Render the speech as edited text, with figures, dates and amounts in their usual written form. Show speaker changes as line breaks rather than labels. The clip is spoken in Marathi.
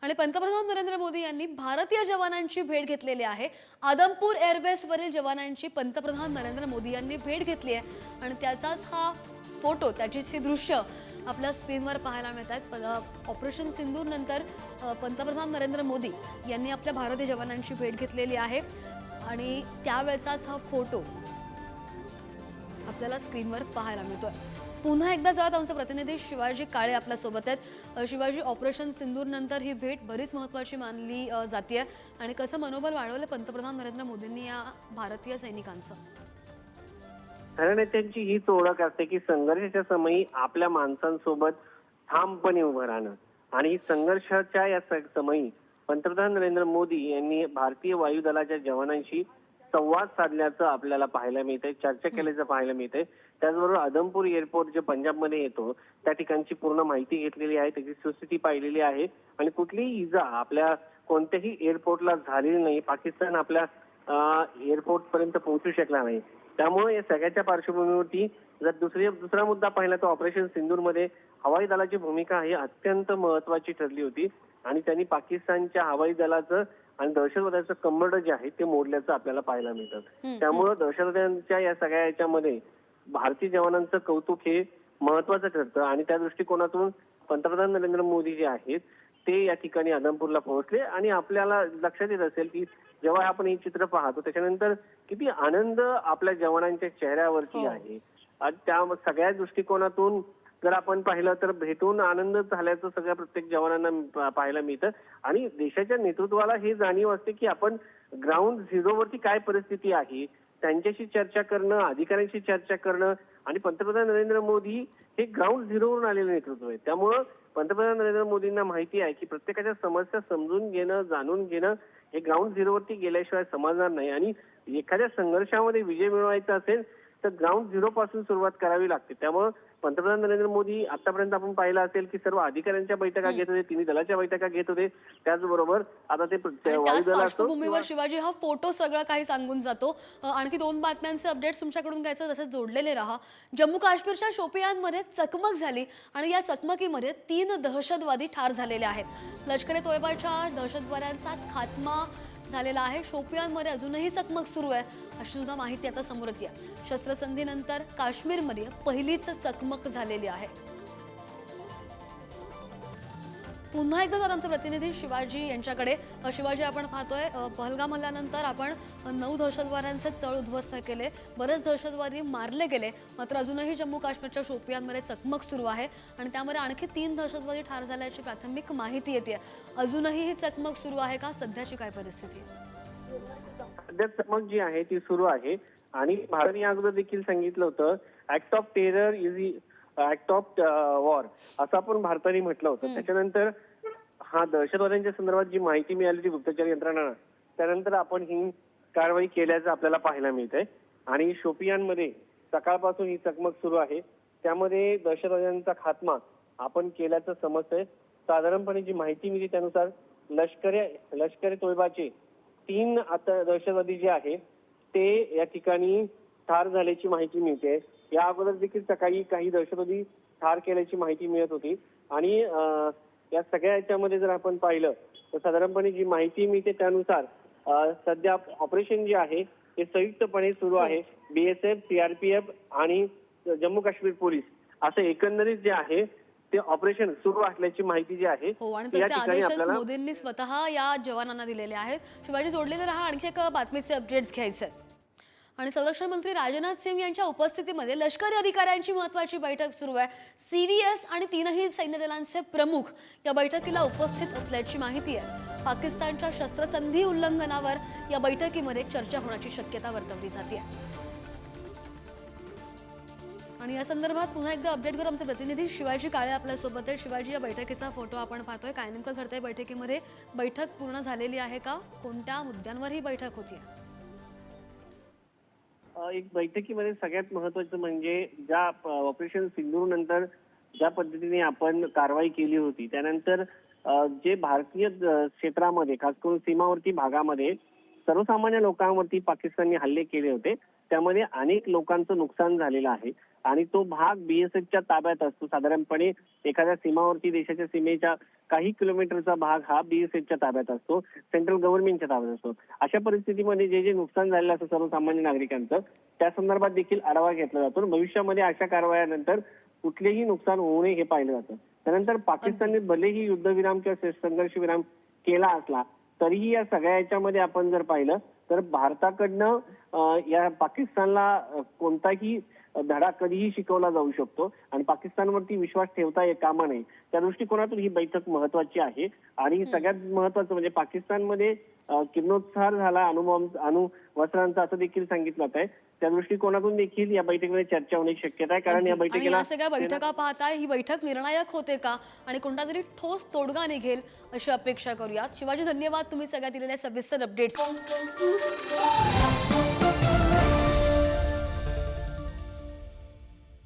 आणि पंतप्रधान नरेंद्र मोदी यांनी भारतीय जवानांची भेट घेतलेली आहे। आदमपूर एअरबेसवरील जवानांची पंतप्रधान नरेंद्र मोदी यांनी भेट घेतली आहे आणि त्याचाच हा फोटो, त्याची दृश्य आपल्या स्क्रीनवर पाहायला मिळतात। ऑपरेशन सिंदूर नंतर पंतप्रधान नरेंद्र मोदी यांनी आपल्या भारतीय जवानांची भेट घेतलेली आहे आणि त्यावेळेचाच हा फोटो आपल्याला स्क्रीनवर पाहायला मिळतोय। पुन्हा एकदा जात आमचे प्रतिनिधी शिवाजी काळे आपल्या सोबत आहेत। शिवाजी, ऑपरेशन सिंदूर नंतर ही भेट बरीच महत्त्वाची मानली जाते आणि कसं मनोबल वाढवलं पंतप्रधान नरेंद्र मोदींनी या भारतीय सैनिकांचं?
खऱ्या नेत्यांची हीच ओळख असते की संघर्षाच्या समयी आपल्या माणसांसोबत ठामपणे उभं राहणं। आणि संघर्षाच्या या समयी पंतप्रधान नरेंद्र मोदी यांनी भारतीय वायुदलाच्या जवानांशी संवाद साधल्याचं आपल्याला पाहायला मिळतंय, चर्चा केल्याचं पाहायला मिळतंय। त्याचबरोबर आदमपूर एअरपोर्ट जे पंजाबमध्ये येतो त्या ठिकाणची पूर्ण माहिती घेतलेली आहे, त्याची सुस्थिती पाहिलेली आहे आणि कुठलीही इजा आपल्या कोणत्याही एअरपोर्टला झालेली नाही। पाकिस्तान आपल्या एअरपोर्ट पर्यंत पोहोचू शकला नाही। त्यामुळे या सगळ्याच्या पार्श्वभूमीवरती जर दुसरा मुद्दा पाहिला तर ऑपरेशन सिंदूरमध्ये हवाई दलाची भूमिका ही अत्यंत महत्वाची ठरली होती आणि त्यांनी पाकिस्तानच्या हवाई दलाचं आणि दहशतवादाचं कंबरड जे आहे ते मोडल्याचं आपल्याला पाहायला मिळतं। त्यामुळे दहशतवाद्यांच्या या सगळ्या याच्यामध्ये भारतीय जवानांचं कौतुक हे महत्वाचं ठरतं आणि त्या दृष्टिकोनातून पंतप्रधान नरेंद्र मोदी जे आहेत ते या ठिकाणी आदमपूरला पोहोचले आणि आपल्याला लक्षात येत असेल की जेव्हा आपण हे चित्र पाहतो त्याच्यानंतर किती आनंद आपल्या जवानांच्या चेहऱ्यावरती आहे। आणि त्या सगळ्या दृष्टिकोनातून जर आपण पाहिलं तर भेटून आनंद झाल्याचं सगळ्या प्रत्येक जवानांना पाहायला मिळतं आणि देशाच्या नेतृत्वाला हे जाणीव असते की आपण ग्राउंड झिरोवरती काय परिस्थिती आहे त्यांच्याशी चर्चा करणं, अधिकाऱ्यांशी चर्चा करणं आणि पंतप्रधान नरेंद्र मोदी हे ग्राउंड झिरोवरून आलेले नेतृत्व आहे। त्यामुळं पंतप्रधान नरेंद्र मोदींना माहिती आहे की प्रत्येकाच्या समस्या समजून घेणं, जाणून घेणं हे ग्राउंड झिरोवरती गेल्याशिवाय समजणार नाही आणि एखाद्या संघर्षामध्ये विजय मिळवायचा असेल तर ग्राउंड झिरो पासून सुरुवात करावी लागते। त्यामुळे पंतप्रधान नरेंद्र मोदी आतापर्यंत आपण पाहिलं असेल की सर्व अधिकाऱ्यांच्या बैठका घेत होते, तिन्ही दलाच्या बैठका घेत होते। त्याचबरोबर आता ते
त्याच
वायुदल असो
पार्श्वभूमीवर शिवाजी हा फोटो सगळं काही सांगून जातो। आणखी दोन बातम्यांचे अपडेट्स तुमच्याकडून घ्यायचं, तसेच जोडलेले राहा। जम्मू काश्मीरच्या शोपियानमध्ये चकमक झाली आणि या चकमकीमध्ये 3 दहशतवादी ठार झालेले आहेत। लष्कर ए तोयबाच्या दहशतवाद्यांचा खात्मा झालेला आहे। शोपियानमध्ये अजूनही चकमक सुरू आहे अशी सुद्धा माहिती आता समोर येते। शस्त्रसंधीनंतर काश्मीरमध्ये पहिलीच चकमक झालेली आहे। पुन्हा एकदा जर आमचे प्रतिनिधी शिवाजी यांच्याकडे। शिवाजी, आपण पाहतोय पहलगाम हल्ल्यानंतर आपण 9 दहशतवाद्यांचे तळ उद्ध्वस्त केले, बरेच दहशतवादी मारले गेले, मात्र अजूनही जम्मू काश्मीरच्या शोपियानमध्ये चकमक सुरू आहे आणि त्यामध्ये आणखी 3 दहशतवादी ठार झाल्याची प्राथमिक माहिती येते। अजूनही ही चकमक सुरू आहे का? सध्याची काय परिस्थिती आहे?
सध्या चकमक जी आहे ती सुरू आहे आणि भारताने या अगोदर देखील सांगितलं होतं act of terror is act of war असं आपण भारताने म्हटलं होतं। त्याच्यानंतर हा दहशतवाद्यांच्या संदर्भात जी माहिती मिळाली ती गुप्तचर यंत्रणांना, त्यानंतर आपण ही कारवाई केल्याचं आपल्याला पाहायला मिळतंय आणि शोपियानमध्ये सकाळपासून ही चकमक सुरू आहे। त्यामध्ये दहशतवाद्यांचा खात्मा आपण केल्याचं समजतंय। साधारणपणे जी माहिती मिळते त्यानुसार लष्कर ए तोयबाचे 3 आता दहशतवादी जे आहे ते या ठिकाणी ठार झाल्याची माहिती मिळते। या अगोदर देखील सकाळी काही दहशतवादी ठार केल्याची माहिती मिळत होती आणि या सगळ्या याच्यामध्ये जर आपण पाहिलं तर साधारणपणे जी माहिती मिळते त्यानुसार सध्या ऑपरेशन जे आहे ते संयुक्तपणे सुरू आहे। BSF, CRPF आणि जम्मू काश्मीर पोलीस असं एकंदरीत जे आहे ते ऑपरेशन सुरू असल्याची माहिती जी आहे
या ठिकाणी आपल्याला मोदींनी स्वतः या जवानांना दिलेले आहेत। शिवाजी, जोडलेले रहा, आणखी एक बातमीचे अपडेट्स घ्यायचे आणि संरक्षण मंत्री राजनाथ सिंह यांच्या उपस्थितीमध्ये लष्करी अधिकाऱ्यांची महत्त्वाची बैठक सुरू आहे। CDS आणि 3ही सैन्य दलांचे प्रमुख या बैठकीला उपस्थित असल्याची माहिती आहे। पाकिस्तानच्या शस्त्रसंधी उल्लंघनावर या बैठकीमध्ये चर्चा होण्याची शक्यता वर्तवली जाते आणि या संदर्भात पुन्हा एकदा अपडेट करू आमचे प्रतिनिधी शिवाजी काळे आपल्या सोबत आहे। शिवाजी, या बैठकीचा फोटो आपण पाहतोय, काय नेमकं घडतंय बैठकीमध्ये? बैठक पूर्ण झालेली आहे का? कोणत्या मुद्द्यांवर ही बैठक होती?
एक बैठकीमध्ये सगळ्यात महत्वाचं म्हणजे ज्या ऑपरेशन सिंदूर नंतर ज्या पद्धतीने आपण कारवाई केली होती त्यानंतर जे भारतीय क्षेत्रामध्ये खास करून सीमावर्ती भागामध्ये सर्वसामान्य लोकांवरती पाकिस्तानने हल्ले केले होते, त्यामध्ये अनेक लोकांचं नुकसान झालेलं आहे आणि तो भाग BSFच्या ताब्यात असतो। साधारणपणे एखाद्या सीमावर्ती देशाच्या सीमेच्या काही किलोमीटरचा भाग हा BSFच्या ताब्यात असतो, सेंट्रल गव्हर्नमेंटच्या ताब्यात असतो. अशा परिस्थितीमध्ये जे नुकसान झालेलं असतं सर्वसामान्य नागरिकांचं त्या संदर्भात देखील आढावा घेतला जातो. आणि भविष्यामध्ये अशा कारवायानंतर कुठलेही नुकसान होऊ नये हे पाहिलं जातं. त्यानंतर पाकिस्तानने भलेही युद्धविराम किंवा संघर्ष विराम केला असला तरीही या सगळ्या याच्यामध्ये आपण जर पाहिलं तर भारताकडनं या पाकिस्तानला कोणताही धडा कधीही शिकवला जाऊ शकतो आणि पाकिस्तानवरती विश्वास ठेवता कामा नये. त्या दृष्टिकोनातून ही बैठक महत्वाची आहे. आणि सगळ्यात महत्वाचं म्हणजे पाकिस्तानमध्ये किरणोत्सार झाला अणुवस्त्रांचा असं देखील सांगितलं जात आहे. त्या दृष्टिकोनातून देखील या बैठकीमध्ये चर्चा होण्याची शक्यता आहे. कारण या
आणि
बैठकीला
या सगळ्या बैठका पाहताय ही बैठक निर्णायक होते का आणि कोणता तरी ठोस तोडगा निघेल अशी अपेक्षा करूयात. शिवाजी, धन्यवाद तुम्ही सगळ्या दिलेल्या सविस्तर अपडेट्स.